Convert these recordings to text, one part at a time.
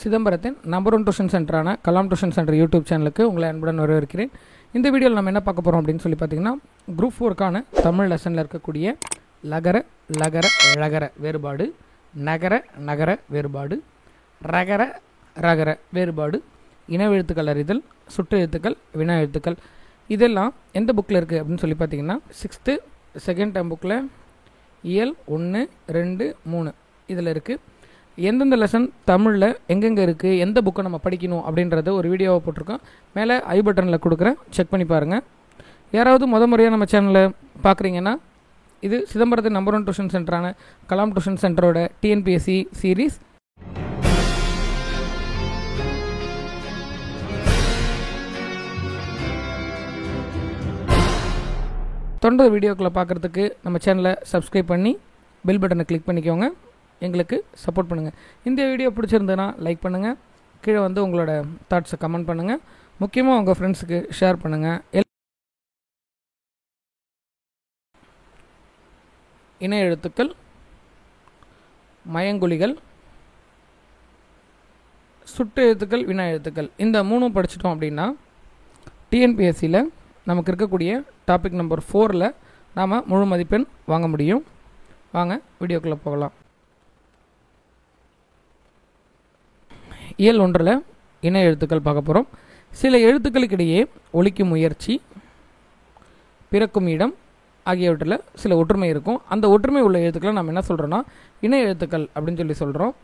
சிதம்பரத்தின் number 1 tuition சென்டரான Kalam tuition centre YouTube சேனலுக்கு உங்களை அன்புடன் வரவேற்கிறேன். இந்த வீடியோவில் நம்ம என்ன பார்க்க போகிறோம் அப்படின்னு சொல்லி பார்த்தீங்கன்னா, குரூப் 4க்கான தமிழ் லெசனில் இருக்கக்கூடிய லகர லகர ழகர வேறுபாடு, நகர நகர வேறுபாடு, ரகர ரகர வேறுபாடு, இனவெழுத்துக்கள் அறிதல், சுற்று எழுத்துக்கள், வினா எழுத்துக்கள், இதெல்லாம் எந்த புக்கில் இருக்குது அப்படின்னு சொல்லி பார்த்தீங்கன்னா 6th செகண்ட் டேர்ம் புக்கில் இயல் 1, 2, 3 இதில் இருக்குது. எந்தெந்த லெசன் தமிழில் எங்கெங்கே இருக்குது, எந்த புக்கை நம்ம படிக்கணும் அப்படின்றத ஒரு வீடியோவை போட்டிருக்கோம். மேலே ஐ பட்டனில் கொடுக்குறேன், செக் பண்ணி பாருங்கள். யாராவது முறையாக நம்ம சேனலில் பார்க்குறீங்கன்னா, இது சிதம்பரத்தின் நம்பர் 1 டியூஷன் சென்டரான கலாம் டியூஷன் சென்டரோட டிஎன்பிஎஸ்சி சீரீஸ். தொடர்ந்து வீடியோக்களை பார்க்குறதுக்கு நம்ம சேனலை சப்ஸ்கிரைப் பண்ணி பெல் பட்டனை கிளிக் பண்ணிக்கோங்க, எங்களுக்கு சப்போர்ட் பண்ணுங்கள். இந்த வீடியோ பிடிச்சிருந்ததுன்னா லைக் பண்ணுங்கள், கீழே வந்து உங்களோட தாட்ஸை கமெண்ட் பண்ணுங்கள், முக்கியமாக உங்கள் ஃப்ரெண்ட்ஸுக்கு ஷேர் பண்ணுங்கள். இணை எழுத்துக்கள், மயங்கொலிகள், சுட்டு எழுத்துக்கள், வினா எழுத்துக்கள், இந்த மூணும் படிச்சிட்டோம் அப்படின்னா டிஎன்பிஎஸ்சியில் நமக்கு இருக்கக்கூடிய டாபிக் நம்பர் 4ல் நாம் முழு மதிப்பெண் வாங்க முடியும். வாங்க வீடியோக்குள்ளே போகலாம். இயல் 1ல் இணை எழுத்துக்கள் பார்க்க போகிறோம். சில எழுத்துக்களுக்கிடையே ஒலிக்கும் முயற்சி, பிறக்கும் இடம் ஆகியவற்றில் சில ஒற்றுமை இருக்கும். அந்த ஒற்றுமை உள்ள எழுத்துக்களை நம்ம என்ன சொல்கிறோன்னா இணை எழுத்துக்கள் அப்படின்னு சொல்கிறோம்.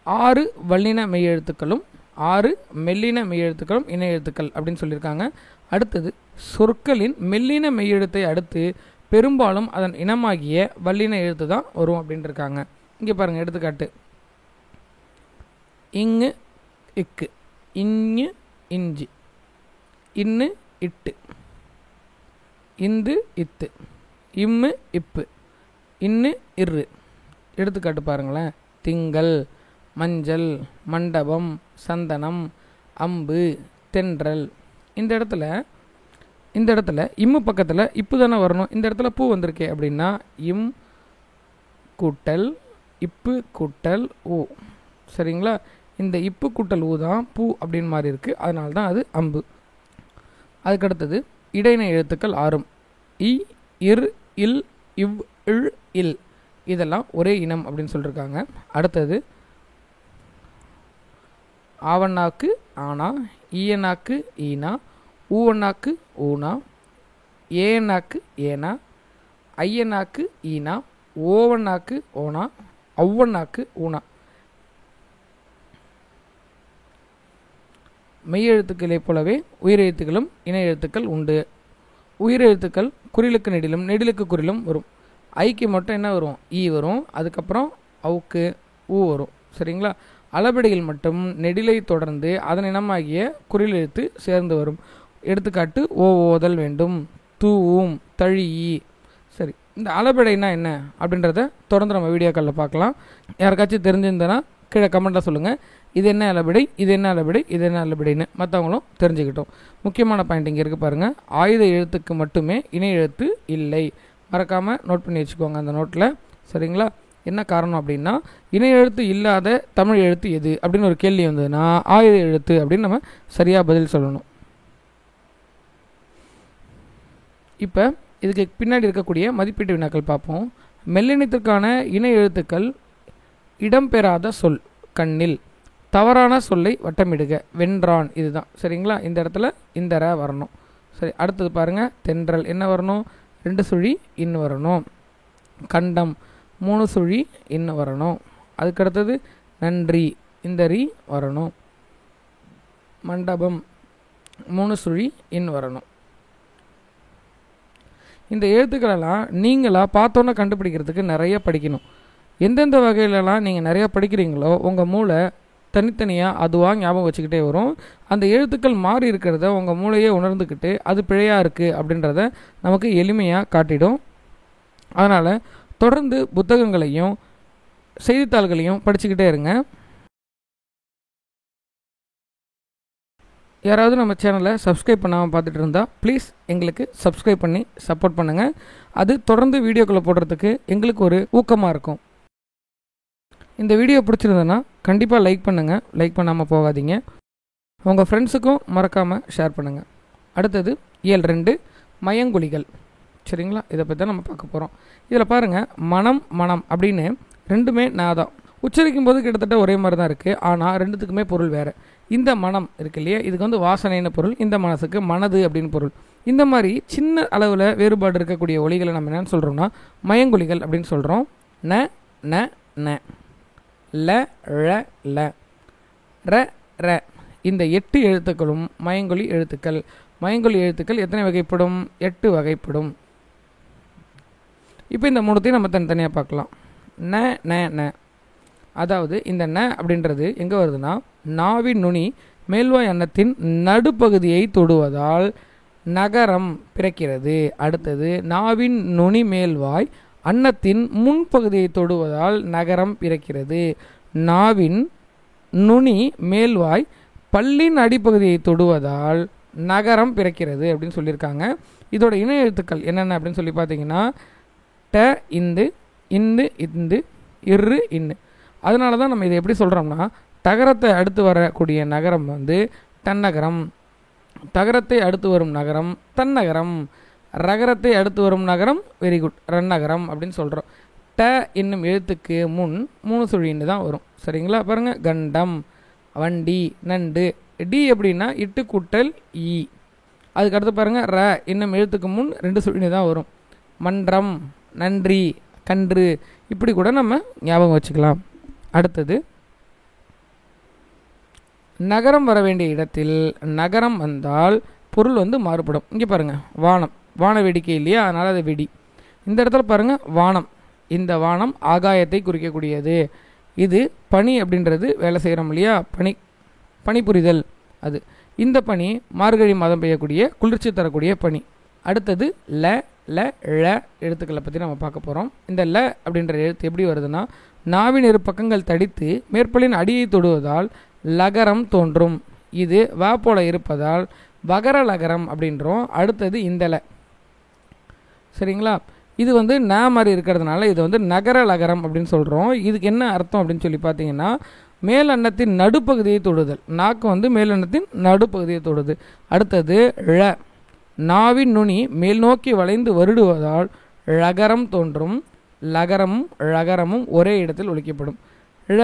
6 வல்லின மெய் எழுத்துக்களும் 6 மெல்லின மெய் எழுத்துக்களும் இணை எழுத்துக்கள் அப்படின்னு சொல்லியிருக்காங்க. அடுத்தது, சொற்களின் மெல்லின மெய்யெழுத்தை அடுத்து பெரும்பாலும் அதன் இனமாகிய வல்லின எழுத்து தான் வரும் அப்படின்னு இருக்காங்க. இங்கே பாருங்கள், எடுத்துக்காட்டு: இங்கு இக்கு, இஞ்சு இஞ்சி, இன்னு இட்டு, இந்து இத்து, இம்மு இப்பு, இன்னு இரு. எடுத்துக்காட்டு பாருங்களேன்: திங்கள், மஞ்சள், மண்டபம், சந்தனம், அம்பு, தென்றல். இந்த இடத்துல இம்மு பக்கத்தில் இப்பு தானே வரணும். இந்த இடத்துல பூ வந்திருக்கே அப்படின்னா இம் கூட்டல் இப்பு கூட்டல் ஊ. சரிங்களா? இந்த இப்பு கூட்டல் ஊ தான் பூ அப்படின்னு மாதிரி இருக்குது, அதனால தான் அது அம்பு. அதுக்கடுத்தது, இடையின எழுத்துக்கள் 6. இ, இர், இல், இவ், இழ், இல், இதெல்லாம் ஒரே இனம் அப்படின்னு சொல்லியிருக்காங்க. அடுத்தது, ஆவண்ணாக்கு ஆனா, ஈயனாக்கு ஈனா, ஊவண்ணாக்கு ஊனா, ஏனாக்கு ஏனா, ஐயனாக்கு ஈனா, ஓவண்ணாக்கு ஓனா, ஒவ்வண்ணாக்கு ஊனா. மெய்யெழுத்துக்களை போலவே உயிரெழுத்துக்களும் இணை எழுத்துக்கள் உண்டு. உயிரெழுத்துக்கள் குறிலுக்கு நெடிலும் நெடிலுக்கு குறிலும் வரும். ஐக்கு மட்டும் என்ன வரும்? ஈ வரும். அதுக்கப்புறம் அவுக்கு ஊ வரும். சரிங்களா? அளபெடையில் மட்டும் நெடிலை தொடர்ந்து அதன் இனமாகிய குறில் எழுத்து சேர்ந்து வரும். எடுத்துக்காட்டு: ஓ ஓதல் வேண்டும், தூவும், தழியி. சரி, இந்த அளபெடைனா என்ன அப்படின்றத தொடர்ந்து நம்ம வீடியோக்களில் பார்க்கலாம். யாருக்காச்சும் தெரிஞ்சிருந்தனா கீழே கமெண்ட்டில் சொல்லுங்கள். இது என்ன அளபெடை, இது என்ன அளபெடை, இது என்ன அளபெடைன்னு மற்றவங்களும் தெரிஞ்சுக்கிட்டோம். முக்கியமான பாயிண்ட் இங்கே இருக்குது பாருங்கள்: ஆயுத எழுத்துக்கு மட்டுமே இணை எழுத்து இல்லை. மறக்காமல் நோட் பண்ணி வச்சுக்கோங்க அந்த நோட்டில். சரிங்களா? என்ன காரணம் அப்படின்னா, இணை எழுத்து இல்லாத தமிழ் எழுத்து எது அப்படின்னு ஒரு கேள்வி வந்ததுன்னா ஆயுத எழுத்து அப்படின்னு நம்ம சரியாக பதில் சொல்லணும். இப்போ இதுக்கு பின்னாடி இருக்கக்கூடிய மதிப்பீட்டு வினாக்கள் பார்ப்போம். மெல்லினத்திற்கான இணை எழுத்துக்கள்: இடம்பெறாத சொல் கண்ணில், தவறான சொல்லை வட்டமிடுக, வென்றான். இதுதான். சரிங்களா? இந்த இடத்துல இந்த ர வரணும். சரி, அடுத்தது பாருங்கள்: தென்றல் என்ன வரணும்? 2 சுழி இன்னு வரணும். கண்டம் 3 சுழி இன்னு வரணும். அதுக்கடுத்தது நன்றி, இந்த ரீ வரணும். மண்டபம் 3 சுழி இன் வரணும். இந்த எழுத்துக்களெல்லாம் நீங்களாக பார்த்தோன்னே கண்டுபிடிக்கிறதுக்கு நிறைய படிக்கணும். எந்தெந்த வகையிலலாம் நீங்கள் நிறையா படிக்கிறீங்களோ உங்கள் மூளை தனித்தனியாக அதுவாக ஞாபகம் வச்சுக்கிட்டே வரும். அந்த எழுத்துக்கள் மாறி இருக்கிறத உங்கள் மூளையே உணர்ந்துக்கிட்டு அது பிழையாக இருக்குது அப்படின்றத நமக்கு எளிமையாக காட்டிடும். அதனால் தொடர்ந்து புத்தகங்களையும் செய்தித்தாள்களையும் படிச்சுக்கிட்டே இருங்க. யாராவது நம்ம சேனலை சப்ஸ்கிரைப் பண்ணாமல் பார்த்துட்டு இருந்தால் ப்ளீஸ் எங்களுக்கு சப்ஸ்கிரைப் பண்ணி சப்போர்ட் பண்ணுங்கள். அது தொடர்ந்து வீடியோக்களை போடுறதுக்கு எங்களுக்கு ஒரு ஊக்கமாக இருக்கும். இந்த வீடியோ பிடிச்சிருந்ததுன்னா கண்டிப்பாக லைக் பண்ணுங்கள், லைக் பண்ணாமல் போகாதீங்க. உங்கள் ஃப்ரெண்ட்ஸுக்கும் மறக்காமல் ஷேர் பண்ணுங்கள். அடுத்தது இயல் 2 மயங்கொலிகள். சரிங்களா, இதை பற்றி தான் நம்ம பார்க்க போகிறோம். இதில் பாருங்கள், மனம் மனம் அப்படின்னு ரெண்டுமே நாதான். உச்சரிக்கும் போது கிட்டத்தட்ட ஒரே மாதிரி தான் இருக்குது, ஆனால் ரெண்டுத்துக்குமே பொருள் வேறு. இந்த மனம் இருக்கு இல்லையா, இதுக்கு வந்து வாசனைன்னு பொருள், இந்த மனசுக்கு மனது அப்படின்னு பொருள். இந்த மாதிரி சின்ன அளவில் வேறுபாடு இருக்கக்கூடிய ஒலிகளை நம்ம என்னென்னு சொல்கிறோம்னா மயங்கொலிகள் அப்படின்னு சொல்கிறோம். ந ந ந, ல ழ ல, ர ர, இந்த 8 எழுத்துக்களும் மயங்கொலி எழுத்துக்கள். மயங்கொலி எழுத்துக்கள் எத்தனை வகைப்படும்? 8 வகைப்படும். இப்போ இந்த மூணுத்தையும் நம்ம தனித்தனியாக பார்க்கலாம். ந ந ந, அதாவது இந்த ந அப்படின்றது எங்கே வருதுன்னா, நாவின் நுனி மேல்வாய் அன்னத்தின் நடுப்பகுதியை தொடுவதால் நகரம் பிறக்கிறது. அடுத்தது நாவின் நுனி மேல்வாய் அன்னத்தின் முன்பகுதியை தொடுவதால் நகரம் பிறக்கிறது. நாவின் நுனி மேல்வாய் பல்லின் அடிப்பகுதியை தொடுவதால் நகரம் பிறக்கிறது அப்படின்னு சொல்லியிருக்காங்க. இதோட இணை எழுத்துக்கள் என்னென்ன அப்படின்னு சொல்லி பார்த்தீங்கன்னா, ட இந்து, இந்து இந்து, இரு இன்னு. அதனால தான் நம்ம இதை எப்படி சொல்கிறோம்னா, தகரத்தை அடுத்து வரக்கூடிய நகரம் வந்து தன்னகரம், தகரத்தை அடுத்து வரும் நகரம் தன்னகரம், ரகரத்தை அடுத்து வரும் நகரம் வெரி குட் ரன்னகரம் அப்படின்னு சொல்கிறோம். ட என்னும் எழுத்துக்கு முன் 3 சுழின்னு தான் வரும். சரிங்களா, பாருங்கள், கண்டம், வண்டி, நண்டு. டி அப்படின்னா இட்டு கூட்டல் ஈ. அதுக்கு அடுத்து பாருங்கள், ர என்னும் எழுத்துக்கு முன் 2 சுழின்னு தான் வரும். மன்றம், நன்றி, கன்று. இப்படி கூட நம்ம ஞாபகம் வச்சுக்கலாம். அடுத்தது நகரம் வர வேண்டிய இடத்தில் நகரம் வந்தால் பொருள் வந்து மாறுபடும். இங்கே பாருங்கள், வானம், வான வேடிக்கை இல்லையா, அதனால் அது வெடி. இந்த இடத்துல பாருங்கள், வானம், இந்த வானம் ஆகாயத்தை குறிக்கக்கூடியது. இது பனி அப்படின்றது வேலை செய்கிறோம் இல்லையா, பனிபுரிதல். அது இந்த பனி மார்கழி மாதம் பெய்யக்கூடிய குளிர்ச்சி தரக்கூடிய பனி. அடுத்தது ல ல ழ எழுத்துக்களை பற்றி நம்ம பார்க்க போகிறோம். இந்த ல அப்படின்ற எழுத்து எப்படி வருதுன்னா, நாவின் 2 பக்கங்கள் தடித்து மேற்பலின் அடியை தொடுவதால் லகரம் தோன்றும். இது வ போல இருப்பதால் வகர லகரம் அப்படின்றோம். அடுத்தது இந்த ல, சரிங்களா, இது வந்து ந மாதிரி இருக்கிறதுனால இது வந்து நகர லகரம் அப்படின்னு சொல்கிறோம். இதுக்கு என்ன அர்த்தம் அப்படின்னு சொல்லி பார்த்தீங்கன்னா, மேல் அன்னத்தின் நடுப்பகுதியை தொடுதல். நாக்கு வந்து மேல் அன்னத்தின் நடுப்பகுதியை தொடுது. அடுத்தது ழ, நாவின் நுனி மேல் நோக்கி வளைந்து வருடுவதால் ழகரம் தோன்றும். லகரமும் ழகரமும் ஒரே இடத்தில் ஒலிக்கப்படும். ழ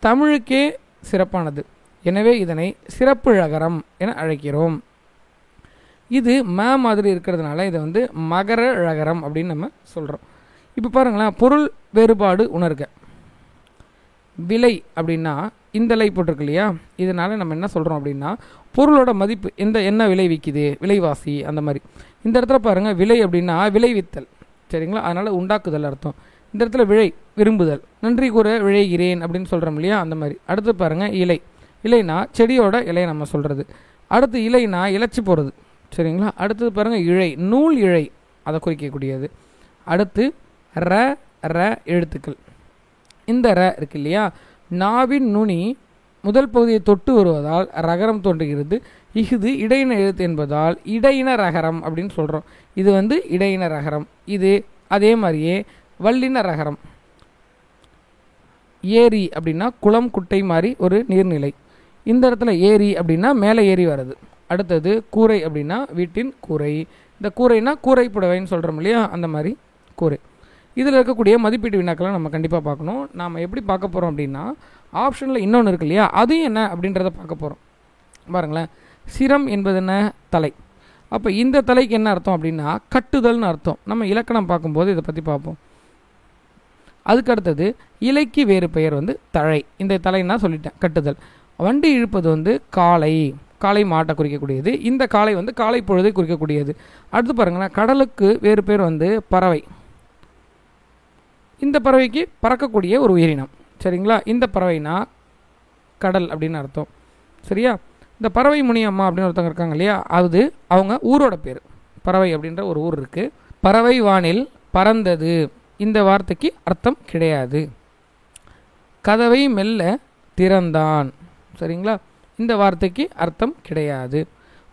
தமிழுக்கே சிறப்பானது, எனவே இதனை சிறப்பு ழகரம் என அழைக்கிறோம். இது ம மாதிரி இருக்கிறதுனால இதை வந்து மகர ழகரம் அப்படின்னு நம்ம சொல்கிறோம். இப்போ பாருங்களேன், பொருள் வேறுபாடு உணர்க. விலை அப்படின்னா இந்த லை போட்டிருக்கு இல்லையா, இதனால் நம்ம என்ன சொல்கிறோம் அப்படின்னா, பொருளோட மதிப்பு என்ன விலை விற்கிது, விலைவாசி அந்த மாதிரி. இந்த இடத்துல பாருங்கள், விலை அப்படின்னா விளைவித்தல். சரிங்களா, அதனால் உண்டாக்குதல் அர்த்தம். இந்த இடத்துல விழை விரும்புதல், நன்றி கூற விழைகிறேன் அப்படின்னு சொல்கிறோம் இல்லையா, அந்த மாதிரி. அடுத்து பாருங்கள், இலை, இலைனா செடியோட இலையை நம்ம சொல்கிறது. அடுத்து இலைனா இலைச்சி போகிறது. சரிங்களா, அடுத்தது பாருங்கள், இழை, நூல் இழை, அதை குறிக்கக்கூடியது. அடுத்து ர ர எழுத்துக்கள். இந்த ர இருக்கு இல்லையா, நாவின் நுனி முதல் பகுதியை தொட்டு வருவதால் ரகரம் தோன்றுகிறது. இஃது இடையின எழுத்து என்பதால் இடையின ரகரம் அப்படின்னு சொல்கிறோம். இது வந்து இடையின ரகரம். இது அதே மாதிரியே வல்லின ரகரம். ஏரி அப்படின்னா குளம் குட்டை மாதிரி ஒரு நீர்நிலை. இந்த இடத்துல ஏரி அப்படின்னா மேலே ஏறி வருது. அடுத்தது கூரை அப்படின்னா வீட்டின் கூரை. இந்த கூரைனா கூரை புடவைன்னு சொல்கிறோம் இல்லையா, அந்த மாதிரி கூரை. இதில் இருக்கக்கூடிய மதிப்பீட்டு வினாக்களை நம்ம கண்டிப்பாக பார்க்கணும். நாம் எப்படி பார்க்க போகிறோம் அப்படின்னா, ஆப்ஷனில் இன்னொன்று இருக்கு இல்லையா, அதையும் என்ன அப்படின்றத பார்க்க போகிறோம். பாருங்களேன், சிரம் என்பது என்ன, தலை. அப்போ இந்த தலைக்கு என்ன அர்த்தம் அப்படின்னா கட்டுதல்னு அர்த்தம். நம்ம இலக்கணம் பார்க்கும்போது இதை பற்றி பார்ப்போம். அதுக்கு அடுத்தது இலைக்கு வேறு பெயர் வந்து தழை. இந்த தலைன்னா சொல்லிட்டேன், கட்டுதல். வண்டி இழுப்பது வந்து காளை, காளை மாட்டை குறிக்கக்கூடியது. இந்த காளை வந்து காளை பொழுதை குறிக்கக்கூடியது. அடுத்து பாருங்களேன், கடலுக்கு வேறு பேர் வந்து பறவை. இந்த பறவைக்கு பறக்கக்கூடிய ஒரு உயிரினம். சரிங்களா, இந்த பறவைனா கடல் அப்படின்னு அர்த்தம். சரியா, இந்த பறவை முனியம்மா அப்படின்னு ஒருத்தவங்க இருக்காங்க இல்லையா, அது அவங்க ஊரோட பேர். பறவை அப்படின்ற ஒரு ஊர் இருக்குது. பறவை வானில் பறந்தது, இந்த வார்த்தைக்கு அர்த்தம் கிடையாது. கதவை மெல்ல திறந்தான். சரிங்களா, இந்த வார்த்தைக்கு அர்த்தம் கிடையாது.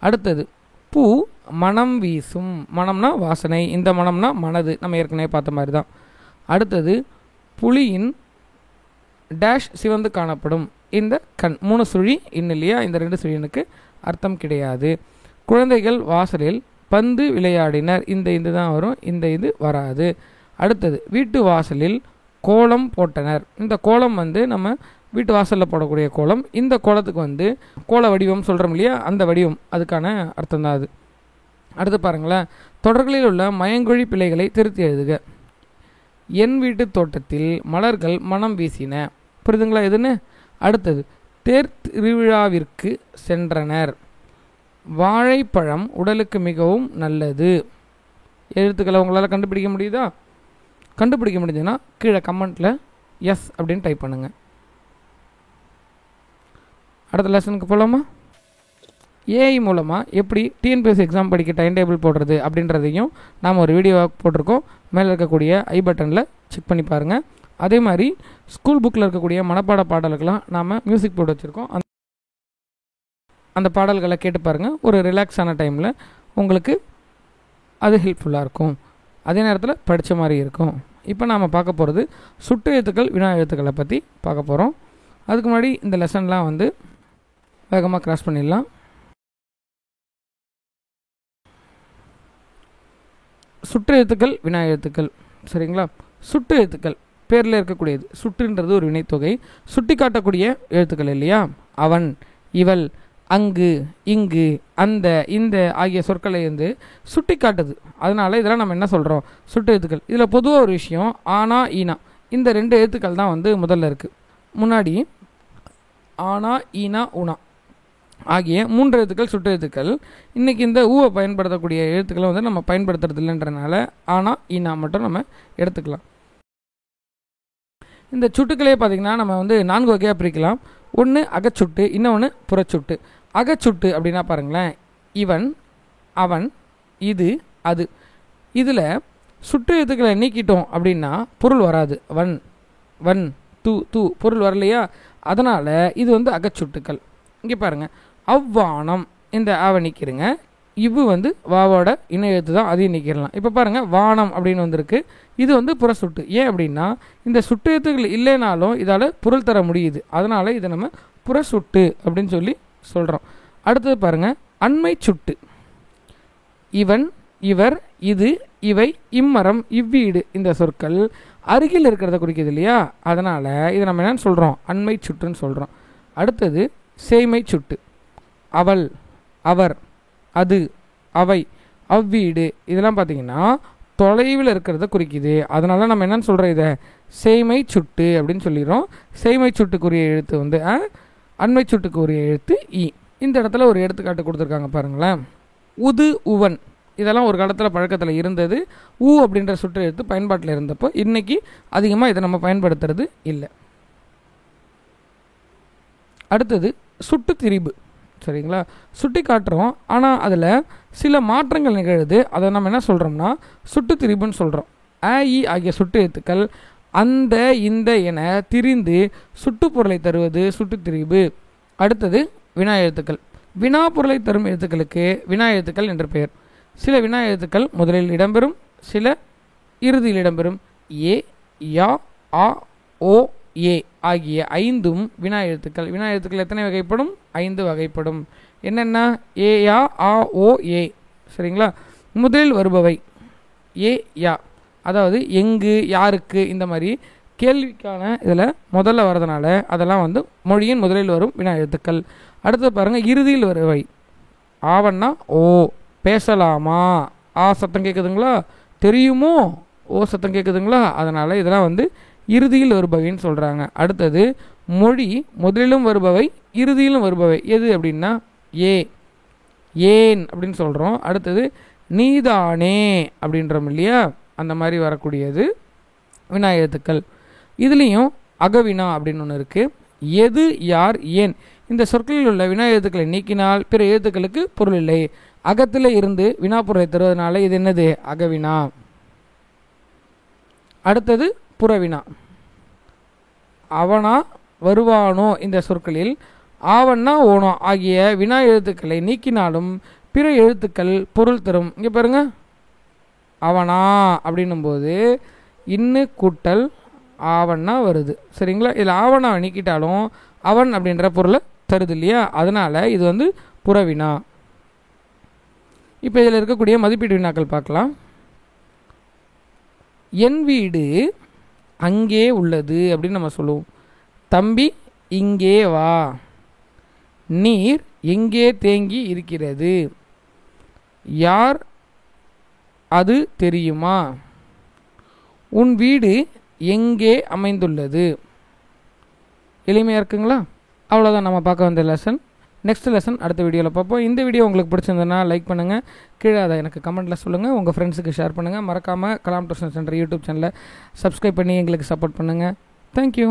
அடுத்தது பூ மனம் வீசும். மனம்னா வாசனை, இந்த மனம்னா மனது, நம்ம ஏற்கனவே பார்த்த மாதிரி தான். அடுத்தது புலியின் டேஷ் சிவந்து காணப்படும். இந்த கண் 3 சுழி இன்னும் இல்லையா, இந்த 2 சுழியனுக்கு அர்த்தம் கிடையாது. குழந்தைகள் வாசலில் பந்து விளையாடினர். இந்த இது தான் வரும், இந்த இது வராது. அடுத்தது வீட்டு வாசலில் கோலம் போட்டனர். இந்த கோலம் வந்து நம்ம வீட்டு வாசலில் போடக்கூடிய கோலம். இந்த கோலத்துக்கு வந்து கோல வடிவம் சொல்கிறோம் இல்லையா, அந்த வடிவம் அதுக்கான அர்த்தம் தான் அது. அடுத்து பாருங்களேன், தொடர்களில் உள்ள மயங்கொழி பிழைகளை திருத்தி எழுதுக. என் வீட்டு தோட்டத்தில் மலர்கள் மனம் வீசின. புரியுதுங்களா எதுன்னு? அடுத்தது தேர் திருவிழாவிற்கு சென்றனர். வாழைப்பழம் உடலுக்கு மிகவும் நல்லது. எழுத்துக்களை உங்களால் கண்டுபிடிக்க முடியுதா? கண்டுபிடிக்க முடியுதுன்னா கீழே கமெண்ட்டில் எஸ் அப்படின்னு டைப் பண்ணுங்கள். அடுத்த லெசனுக்கு போகலாமா? ஏஐ மூலமாக எப்படி டிஎன்பிஎஸ்சி எக்ஸாம் படிக்க டைம் டேபிள் போடுறது அப்படின்றதையும் நாம் ஒரு வீடியோவாக போட்டிருக்கோம். மேலே இருக்கக்கூடிய ஐ பட்டனில் செக் பண்ணி பாருங்கள். அதே மாதிரி ஸ்கூல் புக்கில் இருக்கக்கூடிய மனப்பாட பாடல்கள்லாம் நாம் மியூசிக் போட்டு வச்சுருக்கோம். அந்த பாடல்களை கேட்டு பாருங்கள். ஒரு ரிலாக்ஸான டைமில் உங்களுக்கு அது ஹெல்ப்ஃபுல்லாக இருக்கும். அதே நேரத்தில் படித்த மாதிரி இருக்கும். இப்போ நாம் பார்க்க போகிறது சுட்டு எழுத்துக்கள் வினா எழுத்துக்களை பற்றி பார்க்க போகிறோம். அதுக்கு முன்னாடி இந்த லெசன்லாம் வந்து வேகமாக கிராஸ் பண்ணிடலாம். சுட்டு எழுத்துக்கள் வினா எழுத்துக்கள் சரிங்களா? சுட்டு எழுத்துக்கள் பேரில் இருக்கக்கூடியது. சுட்டுன்றது ஒரு வினைத்தொகை. சுட்டி காட்டக்கூடிய எழுத்துக்கள் இல்லையா? அவன், இவள், அங்கு, இங்கு, அந்த, இந்த ஆகிய சொற்களை வந்து சுட்டி காட்டுது. அதனால இதெல்லாம் நம்ம என்ன சொல்கிறோம்? சுட்டு எழுத்துக்கள். இதில் பொதுவாக ஒரு விஷயம், ஆனா ஈனா இந்த 2 எழுத்துக்கள் தான் வந்து முதல்ல இருக்குது. முன்னாடி ஆனா ஈனா உனா ஆகிய 3 எழுத்துக்கள் சுட்டு எழுத்துக்கள். இன்றைக்கி இந்த ஊவை பயன்படுத்தக்கூடிய எழுத்துக்களை வந்து நம்ம பயன்படுத்துறது இல்லைன்றனால ஆனா ஈனா மட்டும் நம்ம எடுத்துக்கலாம். இந்த சுட்டுக்களே பார்த்திங்கன்னா நம்ம வந்து 4 வகையாக பிரிக்கலாம். ஒன்று அகச்சுட்டு, இன்னொன்று புறச்சுட்டு. அகச்சுட்டு அப்படின்னா பாருங்களேன், இவன், அவன், இது, அது. இதில் சுட்டு எழுத்துக்களை நீக்கிட்டோம் அப்படின்னா பொருள் வராது. வன், வன், தூ, தூ பொருள் வரலையா? அதனால் இது வந்து அகச்சுட்டுக்கள். இங்கே பாருங்கள், அவ்வானம் இந்த ஆவை நீக்கிடுங்க. இவ்வு வந்து வாவோட இணை எழுத்து தான், அதையும் நீக்கிடலாம். இப்போ பாருங்கள், வானம் அப்படின்னு வந்திருக்கு. இது வந்து புறச்சுட்டு. ஏன் அப்படின்னா இந்த சுட்டு எழுத்துக்கள் இல்லைனாலும் இதால் பொருள் தர முடியுது. அதனால் இதை நம்ம புறச்சுட்டு அப்படின்னு சொல்லி சொல்கிறோம். அடுத்தது பாருங்கள், அண்மை சுட்டு. இவன், இவர், இது, இவை, இம்மரம், இவ்வீடு இந்த சொற்கள் அருகில் இருக்கிறத குறிக்கிது இல்லையா? அதனால் இதை நம்ம என்னன்னு சொல்கிறோம்? அண்மை சுட்டுன்னு சொல்கிறோம். அடுத்தது சேய்மை சுட்டு. அவள், அவர், அது, அவை, அவ்வீடு இதெல்லாம் பார்த்திங்கன்னா தொலைவில் இருக்கிறத குறிக்குது. அதனால நம்ம என்னன்னு சொல்கிறோம்? இதை சேய்மை சுட்டு அப்படின்னு சொல்லிடுறோம். சேய்மை சுட்டுக்குரிய எழுத்து வந்து அண்மை சுட்டுக்குரிய எழுத்து இ. இந்த இடத்துல ஒரு எடுத்துக்காட்டு கொடுத்துருக்காங்க பாருங்களேன். உது, உவன் இதெல்லாம் ஒரு காலத்தில் பழக்கத்தில் இருந்தது. ஊ அப்படின்ற சுட்டு எழுத்து பயன்பாட்டில் இருந்தப்போ இன்றைக்கி அதிகமாக இதை நம்ம பயன்படுத்துறது இல்லை. அடுத்தது சுட்டு திரிபு சரிங்களா? சுட்டி காட்டுறோம், ஆனால் அதில் சில மாற்றங்கள் நிகழுது. அதை நம்ம என்ன சொல்கிறோம்னா சுட்டு திரிபுன்னு சொல்கிறோம். அ இ ஆகிய சுட்டு எழுத்துக்கள் அந்த, இந்த என திரிந்து சுட்டுப்பொருளை தருவது சுட்டு திரிபு. அடுத்தது வினா எழுத்துக்கள். வினா பொருளை தரும் எழுத்துக்களுக்கு வினா எழுத்துக்கள் என்று பெயர். சில வினா எழுத்துக்கள் முதலில் இடம்பெறும், சில இறுதியில் இடம்பெறும். ஏ, யா, ஆ, ஓ, ஏ ஆகிய 5ம் வினா எழுத்துக்கள். வினா எழுத்துக்கள் எத்தனை வகைப்படும்? 5 வகைப்படும். என்னென்ன? ஏ, யா, ஆ, ஓ, ஏ சரிங்களா? முதலில் வருபவை ஏ, யா, அதாவது எங்கு, யாருக்கு இந்த மாதிரி கேள்விக்கான இதில் முதல்ல வரதுனால அதெல்லாம் வந்து மொழியின் முதலில் வரும் வினா எழுத்துக்கள். அடுத்து பாருங்கள், இறுதியில் வருபவை ஆவண்ணா ஓ, பேசலாமா, ஆ சத்தம் கேட்குதுங்களா, தெரியுமோ, ஓ சத்தம் கேட்குதுங்களா, அதனால் இதெல்லாம் வந்து இறுதியில் வருபவைன்னு சொல்கிறாங்க. அடுத்தது மொழி முதலிலும் வருபவை இறுதியிலும் வருபவை எது அப்படின்னா ஏ, ஏன் அப்படின்னு சொல்கிறோம். அடுத்தது நீதானே அப்படின்றோம் இல்லையா? அந்த மாதிரி வரக்கூடியது வினா எழுத்துக்கள். இதுலேயும் அகவினா அப்படின்னு ஒன்று இருக்குது. எது, யார், ஏன் இந்த சொற்களில் உள்ள வினா எழுத்துக்களை நீக்கினால் பிற எழுத்துக்களுக்கு பொருள் இல்லை. அகத்தில் இருந்து வினா பொருளை தருவதனால இது என்னது? அகவினா. அடுத்தது புறவினா. அவனா, வருவானோ இந்த சொற்களில் ஆவண்ணா, ஓனோ ஆகிய வினா எழுத்துக்களை நீக்கினாலும் பிற எழுத்துக்கள் பொருள் தரும். இங்கே பாருங்க, அவனா அப்படின்னும் போது இன்னு கூட்டல் ஆவன்னா வருது. சரிங்களா? இதில் ஆவணா நீக்கிட்டாலும் அவன் அப்படின்ற பொருளை தருது இல்லையா? அதனால் இது வந்து புறவினா. இப்போ இதில் இருக்கக்கூடிய மதிப்பீடு வினாக்கள் பார்க்கலாம். என் வீடு அங்கே உள்ளது அப்படின்னு நம்ம சொல்லுவோம். தம்பி இங்கே வா. நீர் எங்கே தேங்கி இருக்கிறது? யார் அது தெரியுமா? உன் வீடு எங்கே அமைந்துள்ளது? எளிமையாக இருக்குங்களா? அவ்வளோதான் நம்ம பார்க்க வந்த லெசன். நெக்ஸ்ட் லெசன் அடுத்த வீடியோவில் பார்ப்போம். இந்த வீடியோ உங்களுக்கு பிடிச்சிருந்ததுன்னா லைக் பண்ணுங்கள். கீழே அதை எனக்கு கமெண்ட்டில் சொல்லுங்கள். உங்கள் ஃப்ரெண்ட்ஸுக்கு ஷேர் பண்ணுங்கள். மறக்காமல் கலாம் டியூஷன் சென்டர் யூடியூப் சேனலை சப்ஸ்கிரைப் பண்ணி எங்களுக்கு சப்போர்ட் பண்ணுங்கள். தேங்க்யூ.